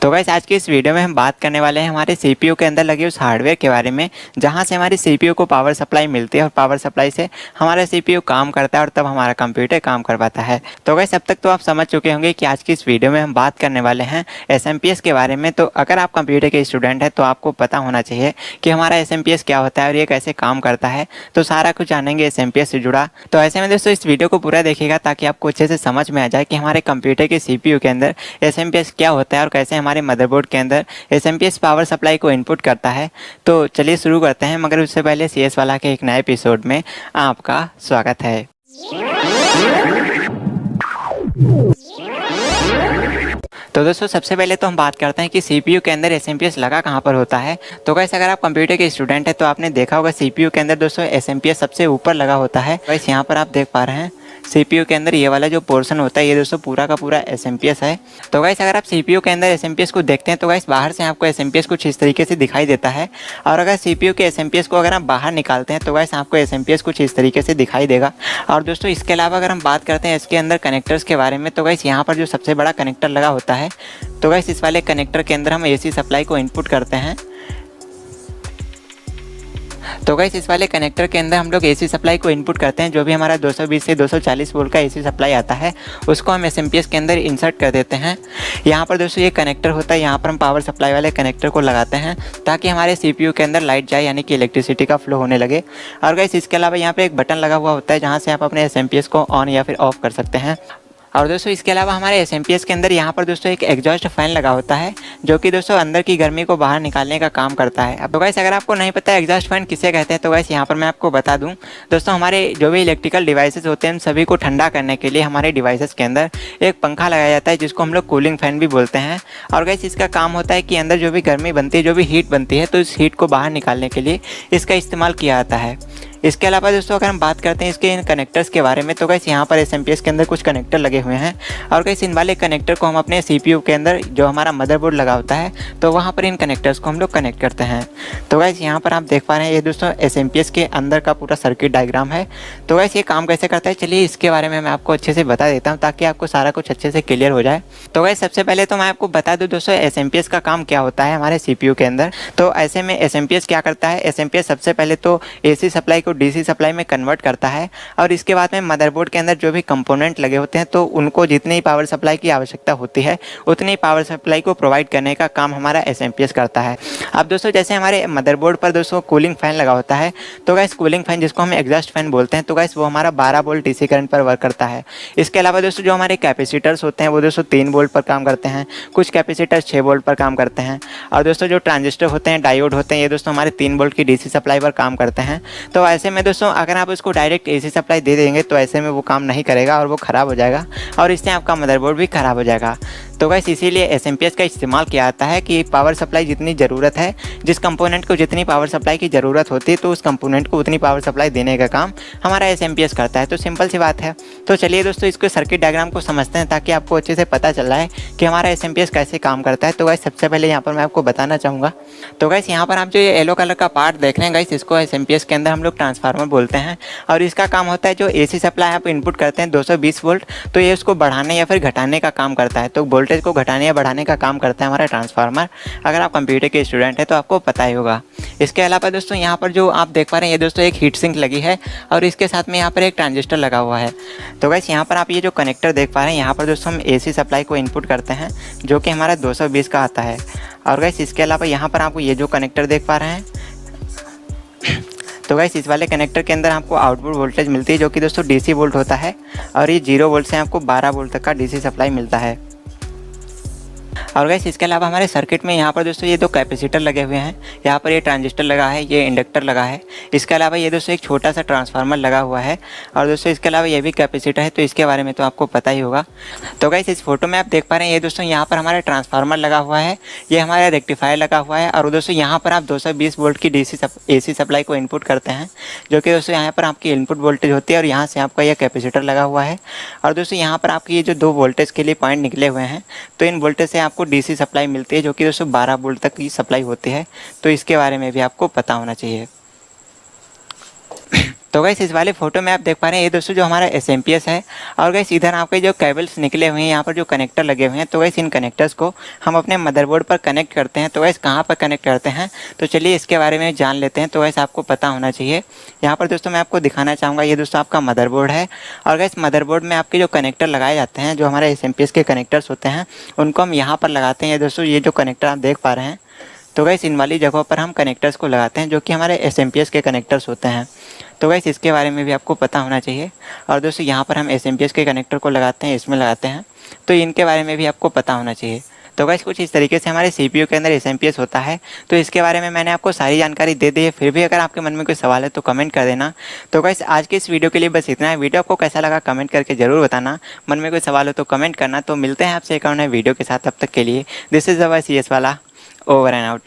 तो गाइस आज की इस वीडियो में हम बात करने वाले हैं हमारे सीपीयू के अंदर लगे उस हार्डवेयर के बारे में जहां से हमारी सीपीयू को पावर सप्लाई मिलती है और पावर सप्लाई से हमारा सीपीयू काम करता है और तब हमारा कंप्यूटर काम कर पाता है। तो गाइस अब तक तो आप समझ चुके होंगे कि आज की इस वीडियो में हम बात करने वाले हैं एसएमपीएस के बारे में। तो अगर आप कंप्यूटर के स्टूडेंट हैं तो आपको पता होना चाहिए कि हमारा एसएमपीएस क्या होता है और ये कैसे काम करता है। तो सारा कुछ जानेंगे एसएमपीएस से जुड़ा। तो ऐसे में दोस्तों इस वीडियो को पूरा देखिएगा ताकि आपको अच्छे से समझ में आ जाए कि हमारे कंप्यूटर के सीपीयू के अंदर एसएमपीएस क्या होता है और कैसे हमारे मदरबोर्ड के अंदर एसएमपीएस पावर सप्लाई को इनपुट करता है। तो चलिए शुरू करते हैं, मगर उससे पहले सीएस वाला के एक नए एपिसोड में आपका स्वागत है। तो दोस्तों सबसे पहले तो हम बात करते हैं कि सीपीयू के अंदर एसएमपीएस लगा कहाँ पर होता है। तो गाइस अगर आप कंप्यूटर के स्टूडेंट हैं तो आपने देखा होगा सीपीयू के अंदर दोस्तों एसएमपीएस सबसे ऊपर लगा होता है। गाइस यहाँ पर आप देख पा रहे हैं सीपीयू के अंदर ये वाला जो पोर्शन होता है ये दोस्तों पूरा का पूरा एसएमपीएस है। तो गाइस अगर आप सीपीयू के अंदर एसएमपीएस को देखते हैं तो गाइस बाहर से आपको एसएमपीएस कुछ इस तरीके से दिखाई देता है, और अगर सीपीयू के एसएमपीएस को अगर आप बाहर निकालते हैं तो गाइस आपको एसएमपीएस कुछ इस तरीके से दिखाई देगा। और दोस्तों इसके अलावा अगर हम बात करते हैं इसके अंदर कनेक्टर्स के बारे में तो गाइस यहाँ पर जो सबसे बड़ा कनेक्टर लगा होता है, तो गाइस इस वाले कनेक्टर के अंदर हम एसी सप्लाई को इनपुट करते हैं। तो गाइस इस वाले कनेक्टर के अंदर हम लोग एसी सप्लाई को इनपुट करते हैं। जो भी हमारा 220 से 240 वोल्ट का एसी सप्लाई आता है उसको हम एसएमपीएस के अंदर इंसर्ट कर देते हैं। यहाँ पर दोस्तों ये कनेक्टर होता है, यहाँ पर हम पावर सप्लाई वाले कनेक्टर को लगाते हैं ताकि हमारे सीपीयू के अंदर लाइट जाए, यानी कि इलेक्ट्रिसिटी का फ्लो होने लगे। और गाइस इसके अलावा यहाँ पर एक बटन लगा हुआ होता है जहाँ से आप अपने एसएमपीएस को ऑन या फिर ऑफ कर सकते हैं। और दोस्तों इसके अलावा हमारे एसएमपीएस के अंदर यहाँ पर दोस्तों एक एग्जॉस्ट फैन लगा होता है जो कि दोस्तों अंदर की गर्मी को बाहर निकालने का काम करता है। अब तो गाइस अगर आपको नहीं पता एग्जॉस्ट फैन किसे कहते हैं तो गाइस यहाँ पर मैं आपको बता दूँ। दोस्तों हमारे जो भी इलेक्ट्रिकल डिवाइसेस होते हैं उन सभी को ठंडा करने के लिए हमारे डिवाइसेस के अंदर एक पंखा लगाया जाता है जिसको हम लोग कूलिंग फैन भी बोलते हैं। और गाइस इसका काम होता है कि अंदर जो भी गर्मी बनती है, जो भी हीट बनती है, तो इस हीट को बाहर निकालने के लिए इसका इस्तेमाल किया जाता है। इसके अलावा दोस्तों अगर हम बात करते हैं इसके इन कनेक्टर्स के बारे में तो गाइस यहाँ पर एसएमपीएस के अंदर कुछ कनेक्टर लगे हुए हैं, और गाइस इन वाले कनेक्टर को हम अपने सीपीयू के अंदर जो हमारा मदरबोर्ड लगा होता है तो वहाँ पर इन कनेक्टर्स को हम लोग कनेक्ट करते हैं। तो गाइस यहाँ पर आप देख पा रहे हैं ये दोस्तों एसएमपीएस के अंदर का पूरा सर्किट डायग्राम है। तो गाइस ये काम कैसे करता है चलिए इसके बारे में मैं आपको अच्छे से बता देता हूँ ताकि आपको सारा कुछ अच्छे से क्लियर हो जाए। तो गाइस सबसे पहले तो मैं आपको बता दूँ दोस्तों एसएमपीएस का काम क्या होता है हमारे सीपीयू के अंदर। तो ऐसे में एसएमपीएस क्या करता है, एसएमपीएस सबसे पहले तो एसी सप्लाई को डीसी सप्लाई में कन्वर्ट करता है, और इसके बाद में मदरबोर्ड के अंदर जो भी कंपोनेंट लगे होते हैं तो उनको जितनी पावर सप्लाई की आवश्यकता होती है उतनी पावर सप्लाई को प्रोवाइड करने का काम हमारा एसएमपीएस करता है। अब दोस्तों जैसे हमारे मदरबोर्ड पर दोस्तों कूलिंग फैन लगा होता है, तो गाइस कूलिंग फैन जिसको हम एग्जॉस्ट फैन बोलते हैं, तो गाइस वो हमारा 12 वोल्ट डीसी करंट पर वर्क करता है। इसके अलावा दोस्तों जो हमारे कैपेसिटर्स होते हैं वो दोस्तों 3 वोल्ट पर काम करते हैं, कुछ कैपेसिटर्स 6 वोल्ट पर काम करते हैं, और दोस्तों जो ट्रांजिस्टर होते हैं, डायोड होते हैं, ये दोस्तों हमारे 3 वोल्ट की डीसी सप्लाई पर काम करते हैं। तो ऐसे में दोस्तों अगर आप उसको डायरेक्ट एसी सप्लाई दे देंगे तो ऐसे में वो काम नहीं करेगा और वो ख़राब हो जाएगा, और इससे आपका मदरबोर्ड भी ख़राब हो जाएगा। तो गाइस इसीलिए एसएमपीएस का इस्तेमाल किया जाता है कि पावर सप्लाई जितनी ज़रूरत है, जिस कंपोनेंट को जितनी पावर सप्लाई की ज़रूरत होती है तो उस कंपोनेंट को उतनी पावर सप्लाई देने का काम हमारा एसएमपीएस करता है। तो सिंपल सी बात है। तो चलिए दोस्तों इसको सर्किट डायग्राम को समझते हैं ताकि आपको अच्छे से पता चल रहा है कि हमारा एसएमपीएस कैसे काम करता है। तो गाइस सबसे पहले यहाँ पर मैं आपको बताना चाहूँगा। तो गाइस यहाँ पर आप जो ये येलो कलर का पार्ट देख रहे हैं गाइस, इसको एसएमपीएस के अंदर हम लोग ट्रांसफार्मर बोलते हैं, और इसका काम होता है जो एसी सप्लाई आप इनपुट करते हैं 220 वोल्ट, तो ये उसको बढ़ाने या फिर घटाने का काम करता है। तो वोल्टेज को घटाने या बढ़ाने का काम करता है हमारा ट्रांसफार्मर। अगर आप कंप्यूटर के स्टूडेंट हैं तो आपको पता ही होगा। इसके अलावा दोस्तों यहाँ पर जो आप देख पा रहे हैं ये दोस्तों एक हीट सिंक लगी है, और इसके साथ में यहाँ पर एक ट्रांजिस्टर लगा हुआ है। तो गाइस यहाँ पर आप ये जो कनेक्टर देख पा रहे हैं यहाँ पर दोस्तों हम एसी सप्लाई को इनपुट करते हैं जो कि हमारा 220 का आता है। और गाइस इसके अलावा यहाँ पर आपको ये जो कनेक्टर देख पा रहे हैं, तो गाइस इस वाले कनेक्टर के अंदर आपको आउटपुट वोल्टेज मिलती है जो कि दोस्तों डीसी वोल्ट होता है, और ये 0 वोल्ट से आपको 12 वोल्ट तक का डीसी सप्लाई मिलता है। और गाइस इसके अलावा हमारे सर्किट में यहाँ पर दोस्तों ये दो कैपेसिटर लगे हुए हैं, यहाँ पर ये ट्रांजिस्टर लगा है, ये इंडक्टर लगा है। इसके अलावा ये दोस्तों एक छोटा सा ट्रांसफार्मर लगा हुआ है, और दोस्तों इसके अलावा ये भी कैपेसिटर है, तो इसके बारे में तो आपको पता ही होगा। तो गाइस इस फोटो में आप देख पा रहे हैं ये दोस्तों यहाँ पर हमारा ट्रांसफार्मर लगा हुआ है, ये हमारा रेक्टिफायर लगा हुआ है, और दोस्तों यहाँ पर आप 220 वोल्ट की एसी सप्लाई को इनपुट करते हैं जो कि दोस्तों यहाँ पर आपकी इनपुट वोल्टेज होती है, और यहाँ से आपका यह कैपेसिटर लगा हुआ है। और दोस्तों यहाँ पर आपकी ये जो 2 वोल्टेज के लिए पॉइंट निकले हुए हैं, तो इन वोल्टेज से आपको डीसी सप्लाई मिलती है जो कि दोस्तों 12 वोल्ट तक की सप्लाई होती है। तो इसके बारे में भी आपको पता होना चाहिए। तो गाइस इस वाले फोटो में आप देख पा रहे हैं ये दोस्तों जो हमारा SMPS है। और गाइस इधर आपके जो केबल्स निकले हुए हैं, यहाँ पर जो कनेक्टर लगे हुए हैं, तो गाइस इन कनेक्टर्स को हम अपने मदरबोर्ड पर कनेक्ट करते हैं। तो गाइस कहाँ पर कनेक्ट करते हैं, तो चलिए इसके बारे में जान लेते हैं। तो गाइस आपको पता होना चाहिए। यहाँ पर दोस्तों मैं आपको दिखाना चाहूँगा, ये दोस्तों आपका मदरबोर्ड है। और गाइस मदरबोर्ड में आपके जो कनेक्टर लगाए जाते हैं, जो हमारे SMPS के कनेक्टर्स होते हैं, उनको हम यहाँ पर लगाते हैं। ये दोस्तों ये जो कनेक्टर आप देख पा रहे हैं, तो गाइस इन वाली जगहों पर हम कनेक्टर्स को लगाते हैं, जो कि हमारे SMPS के कनेक्टर्स होते हैं। तो गाइस इसके बारे में भी आपको पता होना चाहिए। और दोस्तों यहाँ पर हम SMPS के कनेक्टर को लगाते हैं, इसमें लगाते हैं, तो इनके बारे में भी आपको पता होना चाहिए। तो गाइस कुछ इस तरीके से हमारे CPU के अंदर SMPS होता है। तो इसके बारे में मैंने आपको सारी जानकारी दे दी है। फिर भी अगर आपके मन में कोई सवाल है तो कमेंट कर देना। तो गाइस आज के इस वीडियो के लिए बस इतना है। वीडियो आपको कैसा लगा कमेंट करके ज़रूर बताना। मन में कोई सवाल हो तो कमेंट करना। तो मिलते हैं आपसे एक और नए वीडियो के साथ, तब तक के लिए दिस इज़ अवर CS वाला, ओवर एंड आउट।